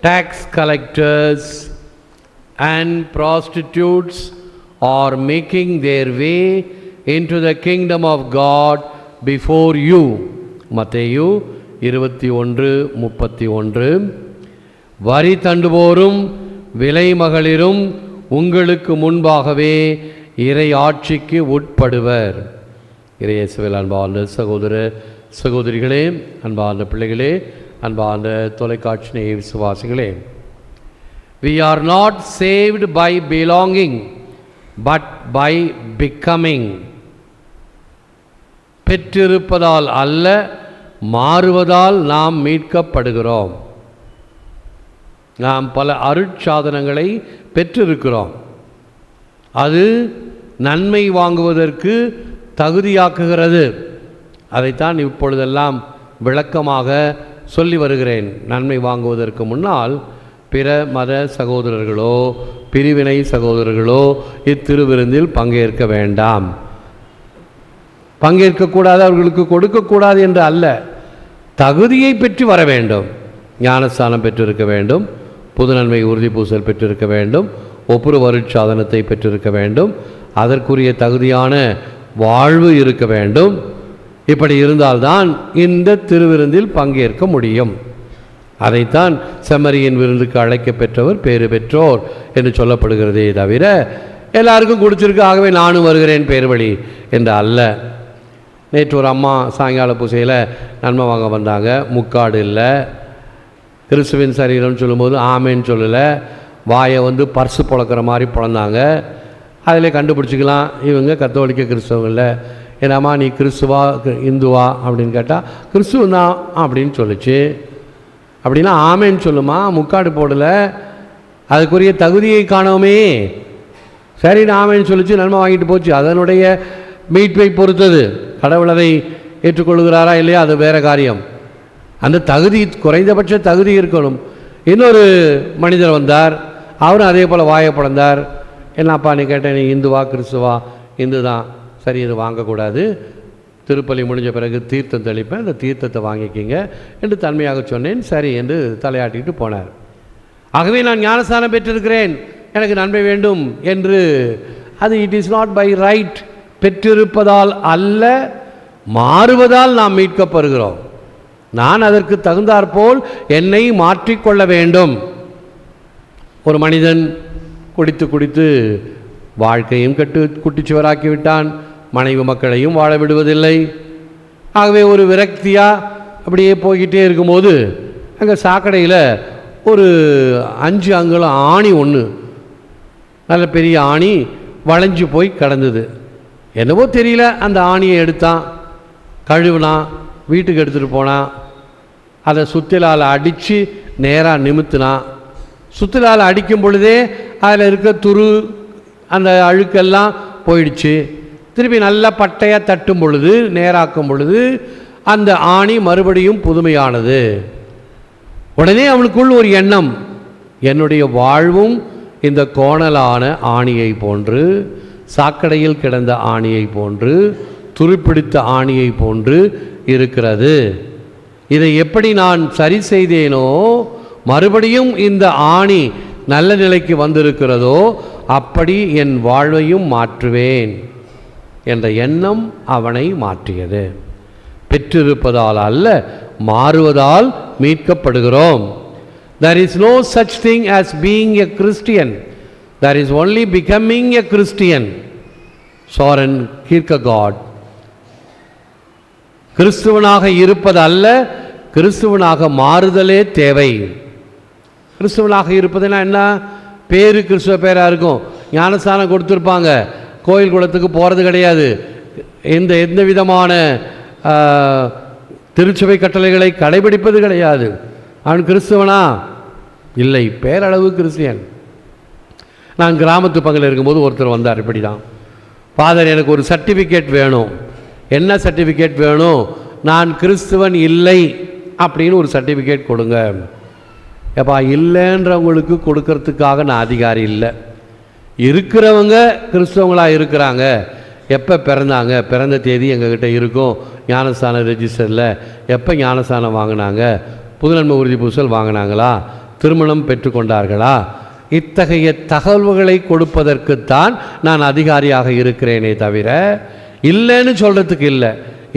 tax collectors and prostitutes are making their way into the kingdom of God before you. மத்தேயு 21:31. வரி தண்டுவோரும் விலைமகளிரும் உங்களுக்கு முன்பாகவே இறை ஆட்சிக்கு உட்படுவர். இறையேசுவில் அன்பார்ந்த சகோதர சகோதரிகளே, அன்பார்ந்த பிள்ளைகளே, அன்பார்ந்த தொலைக்காட்சி நேய விசுவாசிகளே, we are not saved by belonging but by becoming. பெற்றிருப்பதால் அல்ல, மாறுவதால் நாம் மீட்கப்படுகிறோம். நாம் பல அருட்சாதனங்களை பெற்றிருக்கிறோம். அது நன்மை வாங்குவதற்கு தகுதியாக்குகிறது. அதைத்தான் இப்பொழுதெல்லாம் விளக்கமாக சொல்லி வருகிறேன். நன்மை வாங்குவதற்கு முன்னால் பிற மத சகோதரர்களோ பிரிவினை சகோதரர்களோ இத்திருவிருந்தில் பங்கேற்க வேண்டாம். பங்கேற்கக்கூடாது, அவர்களுக்கு கொடுக்கக்கூடாது என்று அல்ல, தகுதியை பெற்று வர வேண்டும். ஞானஸ்தானம் பெற்றிருக்க வேண்டும், புது நன்மை உறுதி பூசல் பெற்றிருக்க வேண்டும், ஒப்புரவு அருட்சாதனத்தை பெற்றிருக்க வேண்டும், அதற்குரிய தகுதியான வாழ்வு இருக்க வேண்டும். இப்படி இருந்தால்தான் இந்த திருவிருந்தில் பங்கேற்க முடியும். அதைத்தான் செம்மறியின் விருந்துக்கு அழைக்க பெற்றவர் பேறு பெற்றோர் என்று சொல்லப்படுகிறதே தவிர எல்லாருக்கும் கொடுத்துருக்கு ஆகவே நானும் வருகிறேன் பேர் வழி என்று அல்ல. நேற்று ஒரு அம்மா சாயங்கால பூசையில் நன்மை வாங்க வந்தாங்க. முக்காடு இல்லை, கிறிஸ்துவின் சரீரம்னு சொல்லும்போது ஆமேன்னு சொல்லலை, வாயை பர்ஸு புழக்கிற மாதிரி பிறந்தாங்க. அதில் கண்டுபிடிச்சிக்கலாம் இவங்க கத்தோலிக்க கிறிஸ்தவங்களில். ஏன்னாம்மா நீ கிறிஸ்துவா இந்துவா அப்படின்னு கேட்டால் கிறிஸ்துவந்தான் அப்படின்னு சொல்லிச்சு. அப்படின்னா ஆமேன்னு சொல்லுமா, முக்காடு போடலை, அதுக்குரிய தகுதியை காணோமே. சரி ஆமேன்னு சொல்லிச்சு, நன்மை வாங்கிட்டு போச்சு. அதனுடைய மீட்பை பொறுத்தது. கடவுள் அதை ஏற்றுக்கொள்கிறாரா இல்லையா அது வேறு காரியம். அந்த தகுதி, குறைந்தபட்ச தகுதி இருக்கணும். இன்னொரு மனிதர் வந்தார், அவரும் அதே போல் வாயை பிறந்தார். என்னப்பா நீ கேட்டேன், நீ இந்துவா கிறிஸ்துவா? இந்து தான். சரி இது வாங்கக்கூடாது, திருப்பலி முடிஞ்ச பிறகு தீர்த்தம் தெளிப்பேன், அந்த தீர்த்தத்தை வாங்கிக்கிங்க என்று தன்மையாக சொன்னேன். சரி என்று தலையாட்டிட்டு போனார். ஆகவே நான் ஞானஸ்தானம் பெற்றிருக்கிறேன், எனக்கு நன்மை வேண்டும் என்று, அது it is not by right. பெற்றிருப்பதால் அல்ல, மாறுவதால் நாம் மீட்கப்படுகிறோம். நான் அதற்கு தகுந்தாற்போல் என்னை மாற்றிக்கொள்ள வேண்டும். ஒரு மனிதன் குடித்து குடித்து வாழ்க்கையும் குட்டிச்சுவராக்கி விட்டான், மனைவி மக்களையும் வாழ விடுவதில்லை. ஆகவே ஒரு விரக்தியாக அப்படியே போய்கிட்டே இருக்கும்போது அங்கே சாக்கடையில் ஒரு 5 அங்குலம் ஆணி ஒன்று, நல்ல பெரிய ஆணி வளைஞ்சு போய் கிடந்தது. என்னவோ தெரியல, அந்த ஆணியை எடுத்தான், கழுவினான், வீட்டுக்கு எடுத்துகிட்டு போனான். அதை சுத்திலால் அடித்து நேராக நிமித்தினான். சுத்திலால் அடிக்கும் பொழுதே அதில் இருக்க துரு அந்த அழுக்கெல்லாம் போயிடுச்சு. திருப்பி நல்லா பட்டையாக தட்டும் பொழுது, நேராக்கும் பொழுது அந்த ஆணி மறுபடியும் புதுமையானது. உடனே அவனுக்குள் ஒரு எண்ணம், என்னுடைய வாழ்வும் இந்த கோணலான ஆணியை போன்று, சாக்கடையில் கிடந்த ஆணியை போன்று, துருப்பிடித்த ஆணியை போன்று இருக்கிறது. இதை எப்படி நான் சரி செய்தேனோ, மறுபடியும் இந்த ஆணி நல்ல நிலைக்கு வந்திருக்கிறதோ அப்படி என் வாழ்வையும் மாற்றுவேன் என்ற எண்ணம் அவனை மாற்றியது. பெற்றிருப்பதால் அல்ல, மாறுவதால் மீட்கப்படுகிறோம். There is no such thing as being a Christian. There is only becoming a Christian. Soren Kierkegaard. கிறிஸ்துவனாக இருப்பது அல்ல, கிறிஸ்துவனாக மாறுதலே தேவை. கிறிஸ்துவனாக இருப்பதுன்னா என்ன? பேரு கிறிஸ்துவ பேராக இருக்கும், ஞானஸ்தானம் கொடுத்துருப்பாங்க, கோயில் குளத்துக்கு போகிறது கிடையாது, எந்த விதமான திருச்சபை கட்டளைகளை கடைபிடிப்பது கிடையாது. அவன் கிறிஸ்துவனா? இல்லை, பேரளவு கிறிஸ்டியன். நான் கிராமத்து பங்கில் இருக்கும்போது ஒருத்தர் வந்தார், இப்படி தான், ஃபாதர் எனக்கு ஒரு சர்டிஃபிகேட் வேணும். என்ன சர்டிஃபிகேட் வேணும்? நான் கிறிஸ்துவன் இல்லை அப்படின்னு ஒரு சர்டிஃபிகேட் கொடுங்க. எப்பா, இல்லைன்றவங்களுக்கு கொடுக்கறதுக்காக நான் அதிகாரி இல்லை. இருக்கிறவங்க கிறிஸ்தவங்களாக இருக்கிறாங்க, எப்போ பிறந்தாங்க, பிறந்த தேதி எங்ககிட்ட இருக்கும், ஞானஸ்தான ரெஜிஸ்டரில் எப்போ ஞானஸ்தானம் வாங்கினாங்க, புதுநன்மை உறுதி பூசல் வாங்கினாங்களா, திருமணம் பெற்றுக்கொண்டார்களா? இத்தகைய தகவல்களை கொடுப்பதற்குத்தான் நான் அதிகாரியாக இருக்கிறேனே தவிர இல்லைன்னு சொல்கிறதுக்கு இல்லை.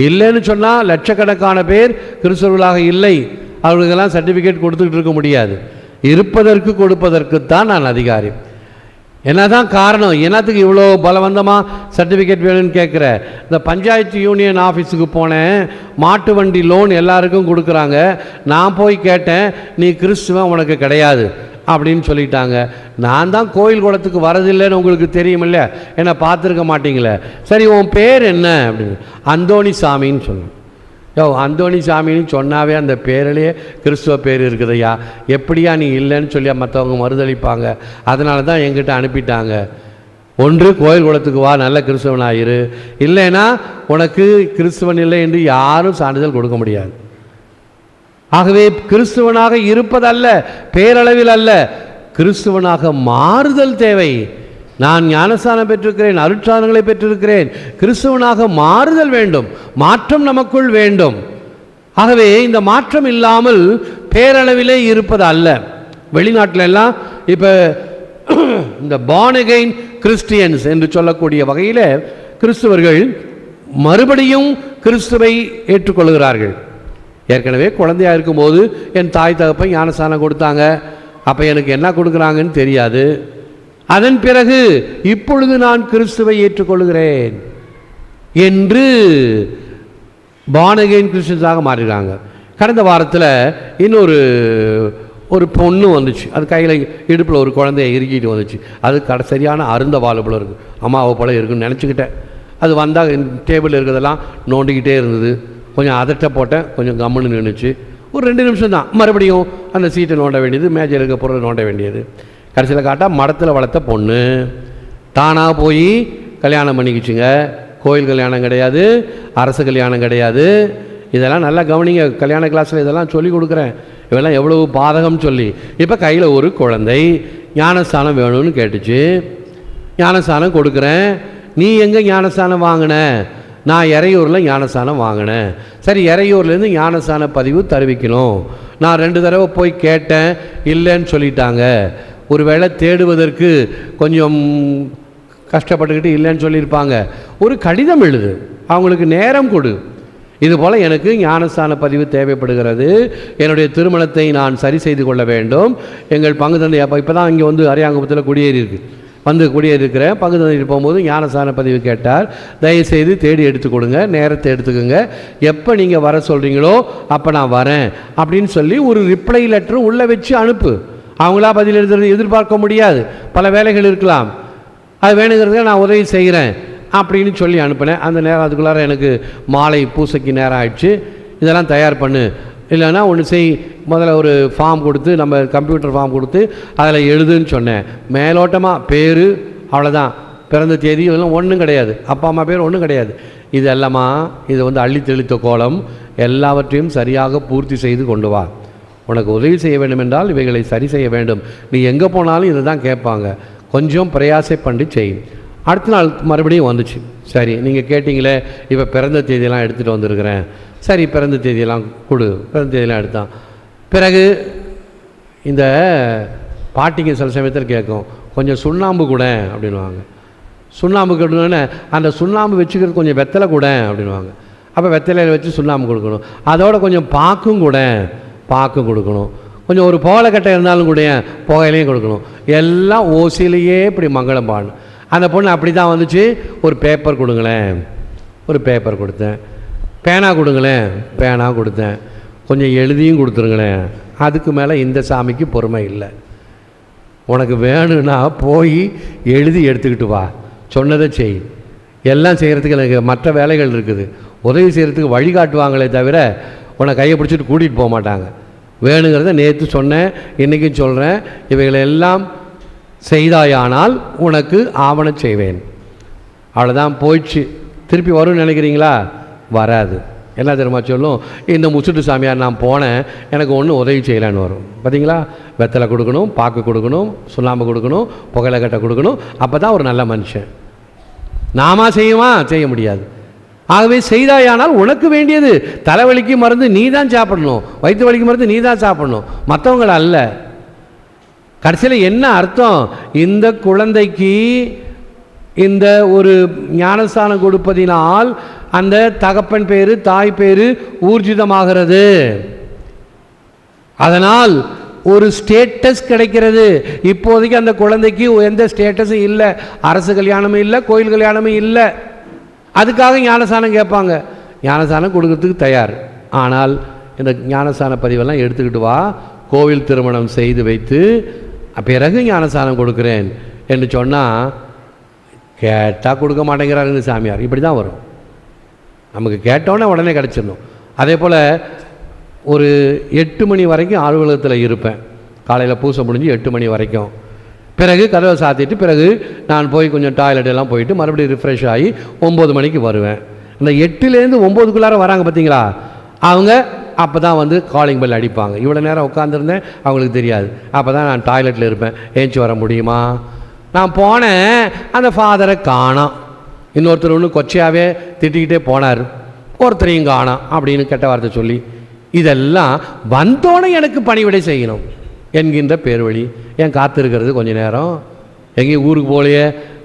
இல்லைன்னு சொன்னால் லட்சக்கணக்கான பேர் கிறிஸ்தவர்களாக இல்லை, அவர்களுக்கெல்லாம் சர்டிஃபிகேட் கொடுத்துக்கிட்டு இருக்க முடியாது. இருப்பதற்கு கொடுப்பதற்குத்தான் நான் அதிகாரி. என்னதான் காரணம், என்னத்துக்கு இவ்வளோ பலவந்தமாக சர்டிஃபிகேட் வேணும்னு கேட்குற? இந்த பஞ்சாயத்து யூனியன் ஆஃபீஸுக்கு போனேன், மாட்டு வண்டி லோன் எல்லாருக்கும் கொடுக்குறாங்க. நான் போய் கேட்டேன், நீ கிறிஸ்துவன் உனக்கு கிடையாது அப்படின்னு சொல்லிட்டாங்க. நான் தான் கோயில் குளத்துக்கு வரதில்லைன்னு உங்களுக்கு தெரியும் இல்லையா, என்னை பார்த்துருக்க மாட்டீங்களே. சரி உன் பேர் என்ன அப்படின்னு, அந்தோணி சாமின்னு சொன்னேன். அந்தோணி சாமின்னு சொன்னாவே அந்த பேரிலேயே கிறிஸ்துவ பேர் இருக்குதையா, எப்படியா நீ இல்லைன்னு சொல்லியா மற்றவங்க மறுதளிப்பாங்க. அதனால தான் எங்கிட்ட அனுப்பிட்டாங்க. ஒன்று கோயில் குளத்துக்கு வா, நல்ல கிறிஸ்தவனாயிரு, இல்லைன்னா உனக்கு கிறிஸ்துவன் இல்லை என்று யாரும் சான்றிதழ் கொடுக்க முடியாது. ஆகவே கிறிஸ்துவனாக இருப்பதல்ல, பேரளவில் அல்ல, கிறிஸ்துவனாக மாறுதல் தேவை. நான் ஞானஸ்தானம் பெற்றிருக்கிறேன், அருட்சாதனங்களை பெற்றிருக்கிறேன், கிறிஸ்துவனாக மாறுதல் வேண்டும், மாற்றம் நமக்குள் வேண்டும். ஆகவே இந்த மாற்றம் இல்லாமல் பேரளவிலே இருப்பது அல்ல. வெளிநாட்டில் எல்லாம் இப்போ இந்த born again கிறிஸ்டியன்ஸ் என்று சொல்லக்கூடிய வகையில் கிறிஸ்துவர்கள் மறுபடியும் கிறிஸ்துவை ஏற்றுக்கொள்கிறார்கள். ஏற்கனவே குழந்தையாக இருக்கும்போது என் தாய் தகப்பன் ஞானஸ்தானம் கொடுத்தாங்க, அப்போ எனக்கு என்ன கொடுக்குறாங்கன்னு தெரியாது. அதன் பிறகு இப்பொழுது நான் கிறிஸ்துவை ஏற்றுக்கொள்கிறேன் என்று born again கிறிஸ்டியன்ஸாக மாறிடுறாங்க. கடந்த வாரத்தில் இன்னொரு பொண்ணு வந்துச்சு, அது கையில் இடுப்பில் ஒரு குழந்தைய இறுக்கிட்டு வந்துச்சு. அது சரியான அருந்த வாழை போல இருக்குது, அம்மாவை போல இருக்குன்னு நினச்சிக்கிட்டேன். அது வந்தால் டேபிளில் இருக்கிறதெல்லாம் நோண்டிக்கிட்டே இருந்தது. கொஞ்சம் அதட்ட போட்டேன், கொஞ்சம் கம்முன்னு நின்றுச்சு. ஒரு 2 நிமிஷம் தான், மறுபடியும் அந்த சீட்டை நோண்ட வேண்டியது, மேஜையில் இருக்க பொருளை நோண்ட வேண்டியது. கடைசியில் காட்டா மடத்தில் வளர்த்த பொண்ணு தானாக போய் கல்யாணம் பண்ணிக்கிச்சுங்க. கோயில் கல்யாணம் கிடையாது, அரசு கல்யாணம் கிடையாது. இதெல்லாம் நல்லா கவனிங்க, கல்யாண கிளாஸில் இதெல்லாம் சொல்லி கொடுக்குறேன். இவெல்லாம் எவ்வளவு பாதகம் சொல்லி. இப்போ கையில் ஒரு குழந்தை ஞானஸ்தானம் வேணும்னு கேட்டுச்சு, ஞானஸ்தானம் கொடுக்குறேன். நீ எங்கே ஞானஸ்தானம் வாங்கின? நான் இறையூரில் ஞானஸ்தானம் வாங்கினேன். சரி, இறையூர்லேருந்து ஞானஸ்தான பதிவு தருவிக்கணும். நான் 2 தடவை போய் கேட்டேன், இல்லைன்னு சொல்லிட்டாங்க. ஒருவேளை தேடுவதற்கு கொஞ்சம் கஷ்டப்பட்டுக்கிட்டு இல்லைன்னு சொல்லியிருப்பாங்க. ஒரு கடிதம் எழுது, அவங்களுக்கு நேரம் கொடு. இதுபோல் எனக்கு ஞானஸ்தான பதிவு தேவைப்படுகிறது, என்னுடைய திருமணத்தை நான் சரி செய்து கொள்ள வேண்டும். எங்கள் பங்கு தந்தை இப்போ தான் இங்கே வந்து அரியாங்குப்பத்தில் குடியேறியிருக்கிறேன். பங்கு தந்தைட்டு போகும்போது ஞானஸ்தான பதிவு கேட்டார். தயவுசெய்து தேடி எடுத்து கொடுங்க, நேரத்தை எடுத்துக்கோங்க, எப்போ நீங்கள் வர சொல்கிறீங்களோ அப்போ நான் வரேன் அப்படின்னு சொல்லி ஒரு ரிப்ளை லெட்டர் உள்ளே வச்சு அனுப்பு. அவங்களா பதில் எழுதுறது எதிர்பார்க்க முடியாது, பல வேலைகள் இருக்கலாம். அது வேணுங்கிறதுக்கு நான் உதவி செய்கிறேன் அப்படின்னு சொல்லி அனுப்பினேன். அந்த நேரம் அதுக்குள்ளார எனக்கு மாலை பூசைக்கு நேரம் ஆயிடுச்சு. இதெல்லாம் தயார் பண்ணு, இல்லைன்னா ஒன்று செய். முதல்ல ஒரு ஃபார்ம் கொடுத்து, நம்ம கம்ப்யூட்டர் ஃபார்ம் கொடுத்து அதில் எழுதுன்னு சொன்னேன். மேலோட்டமாக பேர் அவ்வளோதான், பிறந்த தேதி இதெல்லாம் ஒன்றும் கிடையாது, அப்பா அம்மா பேர் ஒன்றும் கிடையாது. இது எல்லாமா இது வந்து அள்ளி தெளித்த கோலம், எல்லாவற்றையும் சரியாக பூர்த்தி செய்து கொண்டு வா. உனக்கு உதவி செய்ய வேண்டும் என்றால் இவைகளை சரி செய்ய வேண்டும். நீ எங்கே போனாலும் இதை தான் கேட்பாங்க, கொஞ்சம் பிரயாசை பண்ணி செய். அடுத்த நாள் மறுபடியும் வந்துச்சு. சரி, நீங்கள் கேட்டிங்களே, இப்போ பிறந்த தேதியெல்லாம் எடுத்துகிட்டு வந்திருக்கிறேன். சரி, பிறந்த தேதியெல்லாம் கொடு. பிறந்த தேதியெல்லாம் எடுத்தான். பிறகு இந்த பாட்டிங்க சில சமயத்தில் கேட்கும், கொஞ்சம் சுண்ணாம்பு கூட அப்படின்வாங்க. சுண்ணாம்பு கொடுனோடனே அந்த சுண்ணாம்பு வச்சுக்கிறது கொஞ்சம் வெத்தலை கூட அப்படின்வாங்க. அப்போ வெத்தலையில் வச்சு சுண்ணாம்பு கொடுக்கணும். அதோட கொஞ்சம் பாக்கும் கொடுக்கணும். கொஞ்சம் ஒரு புகலைக்கட்டை இருந்தாலும் கூட புகையிலையும் கொடுக்கணும். எல்லாம் ஓசிலேயே இப்படி மங்களம் பாடணும். அந்த பொண்ணு அப்படி தான் வந்துச்சு. ஒரு பேப்பர் கொடுங்களேன், ஒரு பேப்பர் கொடுத்தேன். பேனா கொடுங்களேன், பேனா கொடுத்தேன். கொஞ்சம் எழுதியும் கொடுத்துருங்களேன். அதுக்கு மேலே இந்த சாமிக்கு பொறுமை இல்லை. உனக்கு வேணும்னா போய் எழுதி எடுத்துக்கிட்டு வா, சொன்னதை செய். எல்லாம் செய்கிறதுக்கு எனக்கு மற்ற வேலைகள் இருக்குது. உதவி செய்கிறதுக்கு வழிகாட்டுவாங்களே தவிர உன்னை கையை பிடிச்சிட்டு கூட்டிகிட்டு போக மாட்டாங்க. வேணுங்கிறத நேற்று சொன்னேன், இன்றைக்கும் சொல்கிறேன். இவைகளெல்லாம் செய்தாயானால் உனக்கு ஆவணம் செய்வேன். அவ்வளோதான், போயிடுச்சு. திருப்பி வரும்னு நினைக்கிறீங்களா? வராது. என்ன தெரியுமா சொல்லும், இந்த முசுட்டு சாமியார் நான் போனேன், எனக்கு ஒன்றும் உதவி செய்யலான்னு வரும். பார்த்தீங்களா? வெத்தலை கொடுக்கணும், பாக்கு கொடுக்கணும், சுண்ணாம்பு கொடுக்கணும், புகையில கட்டை கொடுக்கணும். அப்போ தான் ஒரு நல்ல மனுஷன். நாம செய்ய முடியாது. ஆகவே செய்தாயானால் உனக்கு வேண்டியது, தலைவலிக்கு மருந்து நீ தான் சாப்பிடணும், வயிற்று வலிக்கு மருந்து நீ தான் சாப்பிடணும், மற்றவங்கள அல்ல. கடைசியில் என்ன அர்த்தம்? இந்த குழந்தைக்கு இந்த ஒரு ஞானஸ்தானம் கொடுப்பதினால் அந்த தகப்பன் பேரு தாய் பேரு ஊர்ஜிதமாகிறது. அதனால் ஒரு ஸ்டேட்டஸ் கிடைக்கிறது. இப்போதைக்கு அந்த குழந்தைக்கு எந்த ஸ்டேட்டஸும் இல்லை, அரசு கல்யாணமும் இல்லை, கோயில் கல்யாணமும் இல்லை. அதுக்காக ஞானஸ்தானம் கேட்பாங்க. ஞானஸ்தானம் கொடுக்கறதுக்கு தயார். ஆனால் இந்த ஞானஸ்தான பதிவெல்லாம் எடுத்துக்கிட்டு வா, கோவில் திருமணம் செய்து வைத்து பிறகு ஞானஸ்தானம் கொடுக்குறேன் என்று சொன்னால் கேட்டால் கொடுக்க மாட்டேங்கிறாருங்க சாமியார். இப்படி தான் வரும். நமக்கு கேட்டோன்னே உடனே கிடச்சிடணும். அதே போல் ஒரு 8 மணி வரைக்கும் அலுவலகத்தில் இருப்பேன். காலையில் பூசை முடிஞ்சு 8 மணி வரைக்கும். பிறகு கதவை சாத்திட்டு பிறகு நான் போய் கொஞ்சம் டாய்லெட் எல்லாம் போயிட்டு மறுபடியும் ரிஃப்ரெஷ் ஆகி 9 மணிக்கு வருவேன். இந்த 8லேருந்து 9க்குள்ளார வராங்க பார்த்தீங்களா, அவங்க அப்போ தான் வந்து காலிங் பெல் அடிப்பாங்க. இவ்வளோ நேரம் உட்காந்துருந்தேன், அவங்களுக்கு தெரியாது. அப்போ தான் நான் டாய்லெட்டில் இருப்பேன். ஏஞ்சி வர முடியுமா? நான் போனேன், அந்த ஃபாதரை காணோம். இன்னொருத்தர் ஒன்று கொச்சையாகவே திட்டிக்கிட்டே போனார். ஒருத்தரையும் காணோம் அப்படின்னு கெட்ட வார்த்தை சொல்லி, இதெல்லாம் வந்தோடனே எனக்கு பணிவிடை செய்யணும் என்கின்ற பேர்வழி. ஏன் காத்திருக்கிறது கொஞ்சம் நேரம்? எங்கேயும் ஊருக்கு போலையே,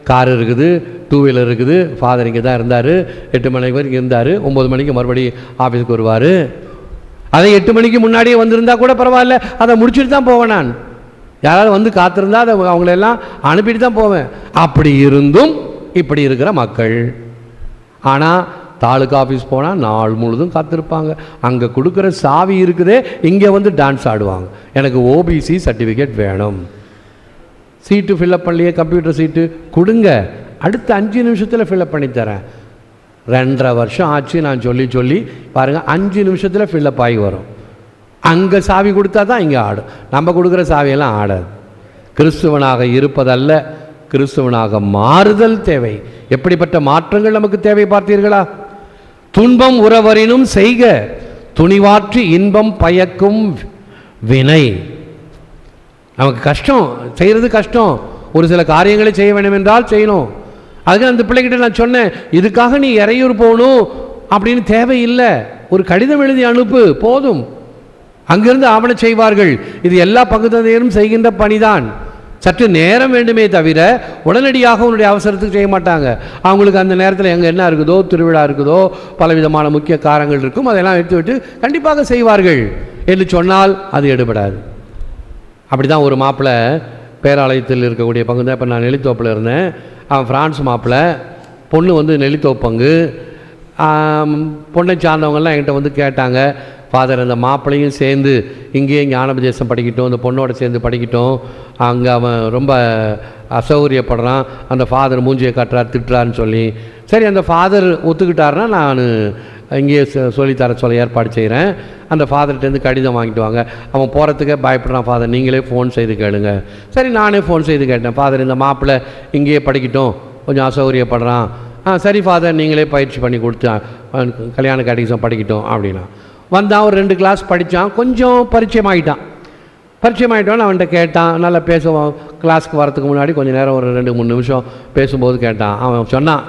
கார் இருக்குது, 2 வீலர் இருக்குது. ஃபாதர் இங்கே தான் இருந்தார், 8 மணி வரைக்கும் இருந்தார். 9 மணிக்கு மறுபடியும் ஆஃபீஸுக்கு வருவார். அதை 8 மணிக்கு முன்னாடியே வந்திருந்தா கூட பரவாயில்ல, அதை முடிச்சுட்டு தான் போவேன். நான் யாராவது வந்து காத்திருந்தா அதை அவங்களெல்லாம் அனுப்பிட்டு தான் போவேன். அப்படி இருந்தும் இப்படி இருக்கிற மக்கள். ஆனால் தாலுக்கா ஆஃபீஸ் போனால் நாள் முழுதும் காத்திருப்பாங்க. அங்கே கொடுக்குற சாவி இருக்குதே, இங்கே வந்து டான்ஸ் ஆடுவாங்க. எனக்கு ஓபிசி சர்டிஃபிகேட் வேணும். சீட்டு ஃபில்லப் பண்ணலையே, கம்ப்யூட்டர் சீட்டு கொடுங்க, அடுத்த 5 நிமிஷத்தில் ஃபில்லப் பண்ணித்தரேன். 2.5 வருஷம் ஆச்சு நான் சொல்லி பாருங்கள், 5 நிமிஷத்தில் ஃபில்லப் ஆகி வரும். அங்கே சாவி கொடுத்தா தான் இங்கே ஆடும். நம்ம கொடுக்குற சாவியெல்லாம் ஆடாது. கிறிஸ்துவனாக இருப்பதல்ல, கிறிஸ்துவனாக மாறுதல் தேவை. எப்படிப்பட்ட மாற்றங்கள் நமக்கு தேவை பார்த்தீர்களா? துன்பம் உறவரினும் செய்க, துணிவாற்றி இன்பம் பயக்கும் வினை. நமக்கு கஷ்டம், செய்கிறது கஷ்டம். ஒரு சில காரியங்களை செய்ய வேண்டும் என்றால் செய்யணும். அதுக்கு அந்த பிள்ளைகிட்ட நான் சொன்னேன், இதுக்காக நீ இறையூர் போகணும் அப்படின்னு தேவையில்லை. ஒரு கடிதம் எழுதி அனுப்பு போதும், அங்கிருந்து ஆவண செய்வார்கள். இது எல்லா பங்குதந்தையரும் செய்கின்ற பணிதான். சற்று நேரம் வேண்டுமே தவிர உடனடியாக உன்னுடைய அவசரத்துக்கு செய்ய மாட்டாங்க. அவங்களுக்கு அந்த நேரத்தில் எங்கே என்ன இருக்குதோ, திருவிழா இருக்குதோ, பலவிதமான முக்கிய காரங்கள் இருக்கும், அதெல்லாம் எடுத்துவிட்டு கண்டிப்பாக செய்வார்கள் என்று சொன்னால் அது எடுபடாது. அப்படி தான் ஒரு மாப்பிள்ளை பேராலயத்தில் இருக்கக்கூடிய பங்கு தான். இப்போ நான் நெல்லித்தோப்பில் இருந்தேன். அவன் ஃப்ரான்ஸ் மாப்பிள்ளை, பொண்ணு வந்து நெல்லித்தோப்பு பங்கு. பொண்ணை சார்ந்தவங்கெல்லாம் என்கிட்ட வந்து கேட்டாங்க, ஃபாதர் அந்த மாப்பிள்ளையும் சேர்ந்து இங்கேயே ஞானோபதேசம் படிக்கட்டும், அந்த பொண்ணோட சேர்ந்து படிக்கட்டும், அங்கே அவன் ரொம்ப அசௌகரியப்படுறான், அந்த ஃபாதர் மூஞ்சியை காட்டுறார் திட்டுறான்னு சொல்லி. சரி, அந்த ஃபாதர் ஒத்துக்கிட்டாருன்னா நான் இங்கேயே சொல்லித்தர சொல்ல ஏற்பாடு செய்கிறேன். அந்த ஃபாதர்கிட்டேருந்து கடிதம் வாங்கிட்டு வாங்க. அவன் போகிறதுக்கே பயப்படுறான். ஃபாதர் நீங்களே ஃபோன் செய்து கேளுங்க. சரி, நானே ஃபோன் செய்து கேட்டேன், ஃபாதர் இந்த மாப்பிள்ளை இங்கேயே படிக்கட்டும், கொஞ்சம் அசௌகரியப்படுறான். சரி ஃபாதர் நீங்களே பயிற்சி பண்ணி கொடுத்தா கல்யாண கேட்டகிசம் படிக்கட்டும் அப்படின்னா. வந்தான், ஒரு 2 கிளாஸ் படித்தான், கொஞ்சம் பரிச்சயமாகிட்டான். அவன்கிட்ட கேட்டான், நல்லா பேசுவான். கிளாஸுக்கு வரத்துக்கு முன்னாடி கொஞ்சம் நேரம் ஒரு 2-3 நிமிஷம் பேசும்போது கேட்டான். அவன் சொன்னான்,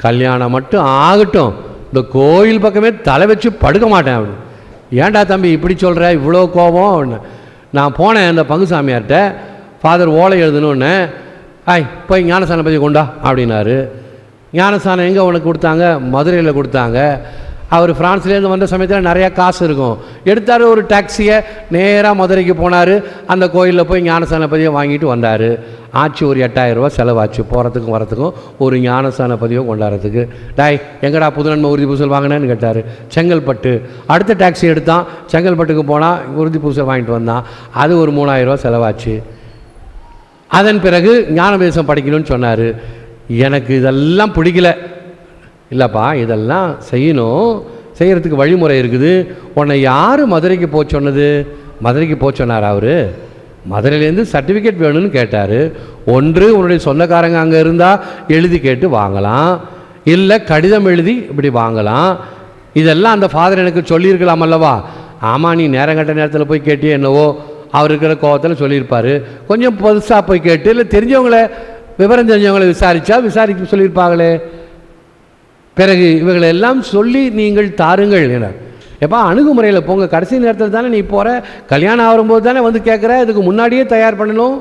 கல்யாணம் மட்டும் ஆகட்டும், இந்த கோயில் பக்கமே தலை வச்சு படுக்க மாட்டேன் அப்படின்னு. ஏன்டா தம்பி இப்படி சொல்கிற, இவ்வளோ கோபம் அப்படின்னு. நான் போனேன் அந்த பங்கு சாமியார்கிட்ட, ஃபாதர் ஓலை எழுதணுன்னு, போய் ஞானஸ்தானம் பற்றி கொண்டா அப்படின்னாரு. ஞானஸ்தானம் எங்கே உனக்கு கொடுத்தாங்க? மதுரையில் கொடுத்தாங்க. அவர் ஃப்ரான்ஸ்லேருந்து வந்த சமயத்தில் நிறையா காசு இருக்கும். எடுத்தார், ஒரு டாக்ஸியை நேராக மதுரைக்கு போனார். அந்த கோயிலில் போய் ஞானஸ்தான பதிவை வாங்கிட்டு வந்தார். ஆச்சு ஒரு 8000 ரூபா செலவாச்சு போகிறதுக்கும் வரத்துக்கும், ஒரு ஞானஸ்தான பதிவை கொண்டாடுறதுக்கு. எங்கடா புதுநன்மை உறுதி பூசல் வாங்கினேன்னு கேட்டார். செங்கல்பட்டு. அடுத்த டாக்ஸி எடுத்தான், செங்கல்பட்டுக்கு போனால் உறுதி பூசல் வாங்கிட்டு வந்தான். அது ஒரு 3000 ரூபா செலவாச்சு. அதன் பிறகு ஞானோபதேசம் படிக்கணும்னு சொன்னார். எனக்கு இதெல்லாம் பிடிக்கல. இல்லைப்பா, இதெல்லாம் செய்யணும், செய்கிறதுக்கு வழிமுறை இருக்குது. உன்னை யார் மதுரைக்கு போக சொன்னது? மதுரைக்கு போக சொன்னார் அவர். மதுரையிலேருந்து சர்டிஃபிகேட் வேணும்னு கேட்டார். ஒன்று உன்னுடைய சொந்தக்காரங்க அங்கே இருந்தால் எழுதி கேட்டு வாங்கலாம், இல்லை கடிதம் எழுதி இப்படி வாங்கலாம். இதெல்லாம் அந்த ஃபாதர் எனக்கு சொல்லியிருக்கலாம் அல்லவா? ஆமாம், நீ நேரங்கட்ட நேரத்தில் போய் கேட்டியே என்னவோ, அவர் இருக்கிற கோபத்தில் சொல்லியிருப்பார். கொஞ்சம் புதுசாக போய் கேட்டு, இல்லை தெரிஞ்சவங்கள விவரம் தெரிஞ்சவங்களை விசாரிக்க சொல்லியிருப்பாங்களே. பிறகு இவங்களை எல்லாம் சொல்லி நீங்கள் தாருங்கள் என. எப்போ அணுகுமுறையில் போங்க. கடைசி நேரத்தில் தானே நீ போகிற, கல்யாணம் ஆகும்போது தானே வந்து கேட்குற, இதுக்கு முன்னாடியே தயார் பண்ணணும்.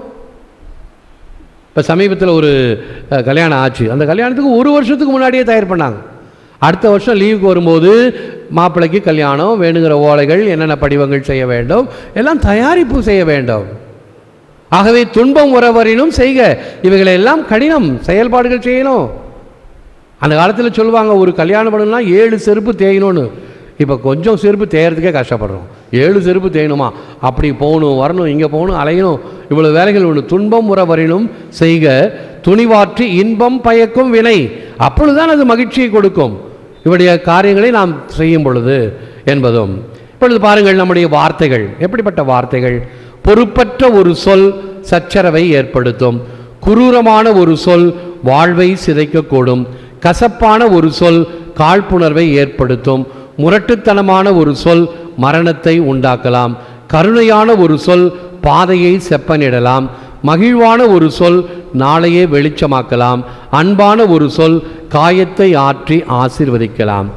இப்போ சமீபத்தில் ஒரு கல்யாணம் ஆச்சு. அந்த கல்யாணத்துக்கு 1 வருஷத்துக்கு முன்னாடியே தயார் பண்ணாங்க. அடுத்த வருஷம் லீவுக்கு வரும்போது மாப்பிள்ளைக்கு கல்யாணம், வேணுங்கிற ஓலைகள், என்னென்ன படிவங்கள் செய்ய வேண்டும், எல்லாம் தயாரிப்பு செய்ய வேண்டும். ஆகவே துன்பம் உறவரினும் செய்க, இவைகளை எல்லாம் கடினம் செயல்பாடுகள் செய்யணும். அந்த காலத்தில் சொல்லுவாங்க, ஒரு கல்யாணம் பண்ணணும்னா 7 செருப்பு தேயணும்னு. இப்போ கொஞ்சம் செருப்பு தேயறதுக்கே கஷ்டப்படுறோம். 7 செருப்பு தேயணுமா? அப்படி போகணும், வரணும், இங்கே போகணும், அலையணும், இவ்வளோ வேலைகள் ஒன்று. துன்பம் உறவரினும் செய்க, துணிவாற்றி இன்பம் பயக்கும் வினை, அப்பொழுதுதான் அது மகிழ்ச்சியை கொடுக்கும். இவருடைய காரியங்களை நாம் செய்யும் பொழுது என்பதும். இப்பொழுது பாருங்கள், நம்முடைய வார்த்தைகள் எப்படிப்பட்ட வார்த்தைகள். பொறுப்பற்ற ஒரு சொல் சச்சரவை ஏற்படுத்தும். குரூரமான ஒரு சொல் வாழ்வை சிதைக்கக்கூடும். கசப்பான ஒரு சொல் காழ்ப்புணர்வை ஏற்படுத்தும். முரட்டுத்தனமான ஒரு சொல் மரணத்தை உண்டாக்கலாம். கருணையான ஒரு சொல் பாதையை செப்பனிடலாம். மகிழ்வான ஒரு சொல் நாளையே வெளிச்சமாக்கலாம். அன்பான ஒரு சொல் காயத்தை ஆற்றி ஆசீர்வதிக்கலாம்.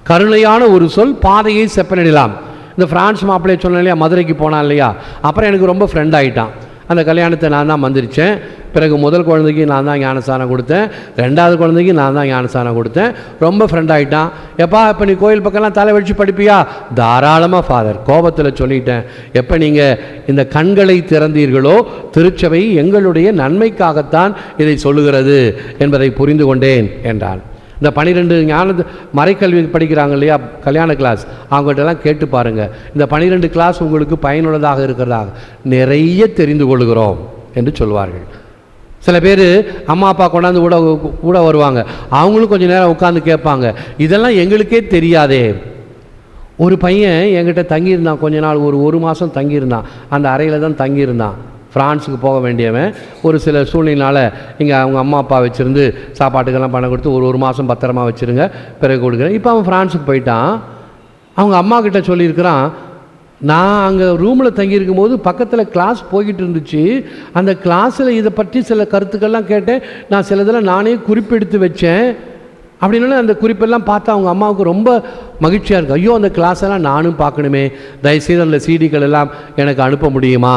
கருணையான ஒரு சொல் பாதையை செப்பனிடலாம். இந்த பிரான்ஸ் மாப்பிள்ளையை சொன்னேன் இல்லையா, மதுரைக்கு போனான் இல்லையா, அப்புறம் எனக்கு ரொம்ப ஃப்ரெண்ட் ஆகிட்டான். அந்த கல்யாணத்தை நான் தான் மந்திரிச்சேன். பிறகு முதல் குழந்தைக்கு நான் தான் ஞானஸ்தானம் கொடுத்தேன், 2வது குழந்தைக்கு நான் தான் ஞானஸ்தானம் கொடுத்தேன். ரொம்ப ஃப்ரெண்ட் ஆகிட்டான். எப்பா இப்போ நீ கோயில் பக்கம்லாம் தலை வச்சு படிப்பியா? தாராளமாக ஃபாதர், கோபத்தில் சொல்லிட்டேன். எப்போ நீங்கள் இந்த கண்களை திறந்தீர்களோ திருச்சபை எங்களுடைய நன்மைக்காகத்தான் இதை சொல்லுகிறது என்பதை புரிந்து கொண்டேன் என்றான். இந்த 12 ஞான மறைக்கல்வி படிக்கிறாங்க இல்லையா, கல்யாண கிளாஸ், அவங்ககிட்டலாம் கேட்டு பாருங்கள், இந்த 12 கிளாஸ் உங்களுக்கு பயனுள்ளதாக இருக்கிறதாக நிறைய தெரிந்து கொள்கிறோம் என்று சொல்வார்கள். சில பேர் அம்மா அப்பா கொண்டாந்து கூட வருவாங்க, அவங்களும் கொஞ்சம் நேரம் உட்காந்து கேட்பாங்க, இதெல்லாம் எங்களுக்கே தெரியாதே. ஒரு பையன் என்கிட்ட தங்கியிருந்தான், கொஞ்ச நாள், ஒரு மாதம் தங்கியிருந்தான். அந்த அறையில் தான் தங்கியிருந்தான். ஃப்ரான்ஸுக்கு போக வேண்டியவன் ஒரு சில சூழ்நிலையினால் இங்கே அவங்க அம்மா அப்பா வச்சுருந்து சாப்பாட்டுக்கெல்லாம் பணம் கொடுத்து ஒரு மாதம் பத்திரமா வச்சுருங்க, பிறகு கொடுக்குறேன். இப்போ அவன் ஃப்ரான்ஸுக்கு போயிட்டான். அவங்க அம்மா கிட்ட சொல்லியிருக்கிறான், நான் அங்கே ரூமில் தங்கியிருக்கும் போது பக்கத்தில் கிளாஸ் போய்கிட்டு இருந்துச்சு, அந்த கிளாஸில் இதை பற்றி சில கருத்துக்கள்லாம் கேட்டேன், நான் சிலதெல்லாம் நானே குறிப்பெடுத்து வச்சேன் அப்படின்னா அந்த குறிப்பெல்லாம் பார்த்தா அவங்க அம்மாவுக்கு ரொம்ப மகிழ்ச்சியாக இருக்குது. ஐயோ அந்த கிளாஸெல்லாம் நானும் பார்க்கணுமே, தயவுசெய்து அந்த சிடிக்கள் எல்லாம் எனக்கு அனுப்ப முடியுமா?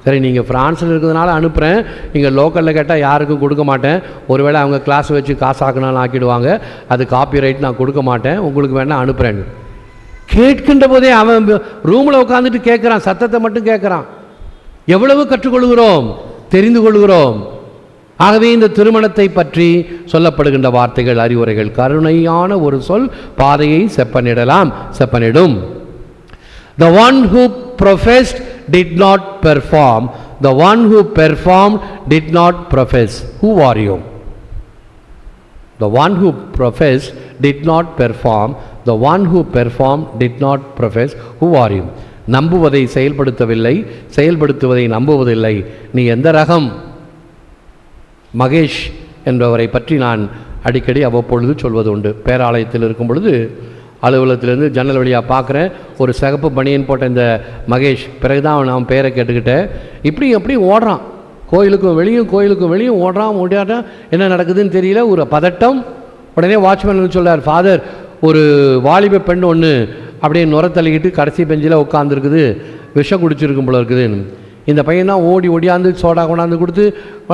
சரி, நீங்கள் ஃப்ரான்ஸில் இருக்கிறதுனால அனுப்புகிறேன், இங்கே லோக்கலில் கேட்டால் யாருக்கும் கொடுக்க மாட்டேன், ஒருவேளை அவங்க கிளாஸ் வச்சு காசாக்குனாலும் ஆக்கிடுவாங்க, அது காப்பிரைட் நான் கொடுக்க மாட்டேன், உங்களுக்கு வேணால் அனுப்புகிறேன்னு. கேட்கின்ற போதே அவன் ரூமில் உட்காந்துட்டு கேட்குறான், சத்தத்தை மட்டும் கேட்குறான். எவ்வளவு கற்றுக்கொள்கிறோம், தெரிந்து கொள்கிறோம். ஆகவே இந்த திருமணத்தை பற்றி சொல்லப்படுகின்ற வார்த்தைகள், அறிவுரைகள். கருணையான ஒரு சொல் பாதையை செப்பனிடும். The one who professed did not perform, the one who performed did not profess. Who are you? The one who professed did not perform, the one who performed did not profess. Who are you? நம்புவதை செயல்படுத்தவில்லை, செயல்படுத்துவதை நம்புவதில்லை. நீ எந்த ரகம்? மகேஷ் என்பவரை பற்றி நான் அடிக்கடி அவ்வப்பொழுது சொல்வது உண்டு. பேராலயத்தில் இருக்கும் பொழுது அலுவலகத்திலேருந்து ஜன்னல் வழியாக பார்க்குறேன், ஒரு சிகப்பு பனியன் போட்ட இந்த மகேஷ். பிறகு தான் அவன் பேரை கேட்டுக்கிட்டேன். இப்படி ஓடுறான், கோயிலுக்கும் வெளியும் ஓடியாட்டான். என்ன நடக்குதுன்னு தெரியல, ஒரு பதட்டம். உடனே வாட்ச்மேன் சொல்கிறார், ஃபாதர், ஒரு வாலிப பெண் ஒன்று அப்படியே நுரத்தள்ளிக்கிட்டு கடைசி பெஞ்சில் உட்காந்துருக்குது, விஷம் குடிச்சிருக்கும் போல இருக்குதுன்னு. இந்த பையன் தான் ஓடியாந்து சோடா கொண்டாந்து கொடுத்து,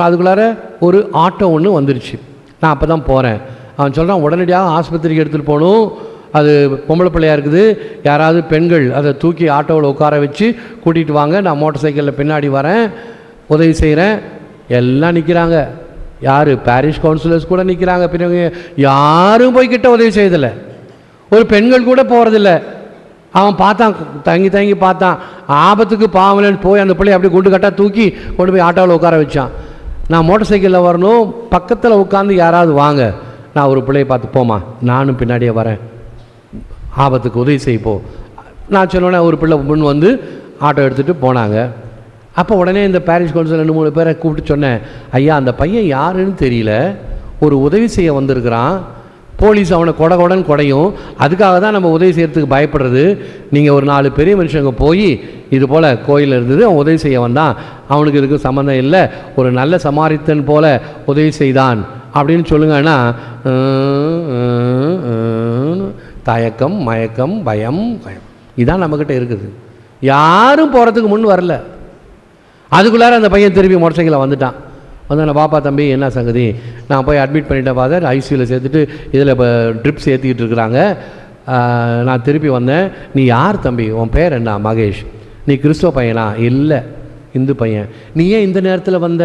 அதுக்குள்ளார ஒரு ஆட்டோ ஒன்று வந்துருச்சு. நான் அப்போ தான் போகிறேன். அவன் சொல்கிறான், உடனடியாக ஆஸ்பத்திரிக்கு எடுத்துகிட்டு போகணும், அது பொம்பளை பிள்ளையாக இருக்குது, யாராவது பெண்கள் அதை தூக்கி ஆட்டோவில் உட்கார வச்சு கூட்டிகிட்டு வாங்க, நான் மோட்டர் சைக்கிளில் பின்னாடி வரேன், உதவி செய்கிறேன். எல்லாம் நிற்கிறாங்க. யார்? பாரிஷ் கவுன்சிலர்ஸ் கூட நிற்கிறாங்க. பிறகு யாரும் போய்கிட்ட உதவி செய்யதில்லை, ஒரு பெண்கள் கூட போகிறதில்ல. அவன் பார்த்தான், தங்கி பார்த்தான், ஆபத்துக்கு பாவலன்னு போய் அந்த பிள்ளையை அப்படி குண்டு கட்டாக தூக்கி கொண்டு போய் ஆட்டோவில் உட்கார வச்சான். நான் மோட்டர் சைக்கிளில் வரணும், பக்கத்தில் உட்காந்து யாராவது வாங்க, நான் ஒரு பிள்ளையை பார்த்து, போமா நானும் பின்னாடியே வரேன், ஆபத்துக்கு உதவி செய்ப்போ. நான் சொன்னோன்னே ஒரு பிள்ளை முன் வந்து ஆட்டோ எடுத்துகிட்டு போனாங்க. அப்போ உடனே இந்த பாரிஷ் கவுன்சில் 2-3 பேரை கூப்பிட்டு சொன்னேன், ஐயா அந்த பையன் யாருன்னு தெரியல, ஒரு உதவி செய்ய வந்திருக்கிறான், போலீஸ் அவனை கொடைன்னு கொடையும், அதுக்காக தான் நம்ம உதவி செய்கிறதுக்கு பயப்படுறது. நீங்கள் ஒரு 4 பெரிய மனுஷங்க போய் இது போல் கோயில் இருந்தது, அவன் உதவி செய்ய வந்தான், அவனுக்கு இதுக்கு சம்மந்தம் இல்லை, ஒரு நல்ல சமாரித்தன் போல உதவி செய்தான் அப்படின்னு சொல்லுங்கன்னா, தயக்கம், மயக்கம், பயம். இதான் நம்மக்கிட்ட இருக்குது. யாரும் போகிறதுக்கு முன் வரல. அதுக்குள்ளார அந்த பையன் திருப்பி மோட்டர் சைக்கிளில் வந்துட்டான். நான் பாப்பா தம்பி என்ன சங்கதி, நான் போய் அட்மிட் பண்ணிட்டேன் ஃபாதர், ஐசியூவில் சேர்த்துட்டு இதில் இப்போ ட்ரிப்ஸ் ஏற்றிக்கிட்டு இருக்கிறாங்க, நான் திருப்பி வந்தேன். நீ யார் தம்பி, உன் பேர் என்ன? மகேஷ். நீ கிறிஸ்துவ பையனா? இல்லை, இந்து பையன். நீ ஏன் இந்த நேரத்தில் வந்த?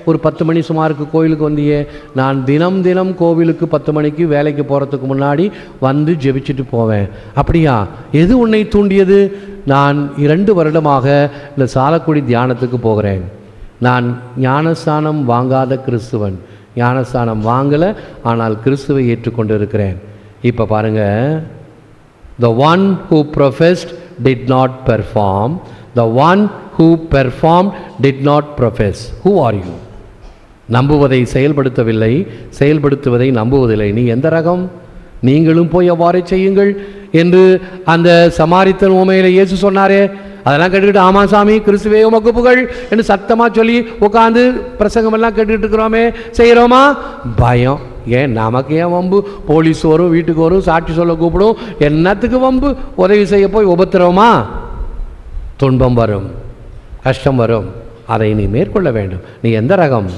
ஒரு 10 மணி சுமாருக்கு கோவிலுக்கு வந்தியே. நான் தினம் கோவிலுக்கு 10 மணிக்கு வேலைக்கு போகிறதுக்கு முன்னாடி வந்து ஜெபிச்சுட்டு போவேன். அப்படியா? எது உன்னை தூண்டியது? நான் 2 வருடமாக இந்த சாலக்குடி தியானத்துக்கு போகிறேன். நான் ஞானஸ்தானம் வாங்காத கிறிஸ்துவன். ஞானஸ்தானம் வாங்கலை, ஆனால் கிறிஸ்துவை ஏற்றுக்கொண்டு இருக்கிறேன். இப்போ பாருங்கள், the one who professed did not perform, the one who performed did not profess. Who are you? நம்புவதை செயல்படுத்தவில்லை, செயல்படுத்துவதை நம்புவதில்லை. நீ எந்த ரகம்? நீங்களும் போய் அவ்வாறே செய்யுங்கள் என்று அந்த சமாரித்தன் உமையில இயேசு சொன்னாரே, அதெல்லாம் கேட்டுக்கிட்டு ஆமா சாமி கிறிஸ்துவே உமக்கு புகழ் என்று சத்தமாக சொல்லி உட்காந்து பிரசங்கமெல்லாம் கேட்டுக்கிட்டு இருக்கிறோமே, செய்கிறோமா? பயம். ஏன் நமக்கு ஏன் வம்பு? போலீஸ் வரும், வீட்டுக்கு வரும், சாட்சி சொல்ல கூப்பிடும், என்னத்துக்கு வம்பு? உதவி செய்ய போய் உபத்திரவமா? துன்பம் வரும், கஷ்டம் வரும், அதை நீ மேற்கொள்ள வேண்டும். நீ எந்த ரகம்?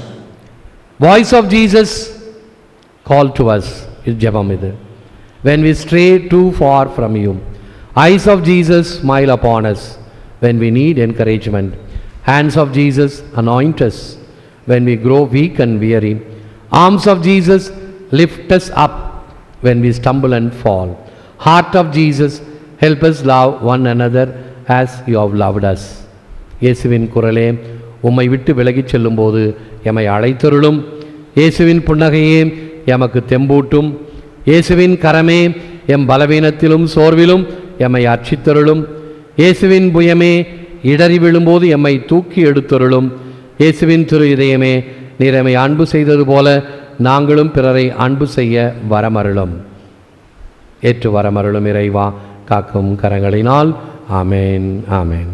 Voice of Jesus call to us. இது ஜெபம். இது when we stray too far from you. Eyes of Jesus smile upon us when we need encouragement. Hands of Jesus anoint us when we grow weak and weary. Arms of Jesus lift us up when we stumble and fall. Heart of Jesus help us love one another as you have loved us. இயேசுவின் குரலே, உம்மை விட்டு விலகிச் செல்லும்போது எம்மை அழைத்தருளும். இயேசுவின் புன்னகையே எமக்கு தெம்பூட்டும். இயேசுவின் கரமே எம் பலவீனத்திலும் சோர்விலும் எம்மை அர்ச்சித்தருளும். இயேசுவின் புயமே இடறி விழும்போது எம்மை தூக்கி எடுத்தருளும். இயேசுவின் திரு இதயமே, நீர் எம்மை அன்பு செய்தது போல நாங்களும் பிறரை அன்பு செய்ய வரமருளும். ஏற்று வரமருளும் இறைவா, காக்கும் கரங்களினால். ஆமேன், ஆமேன்.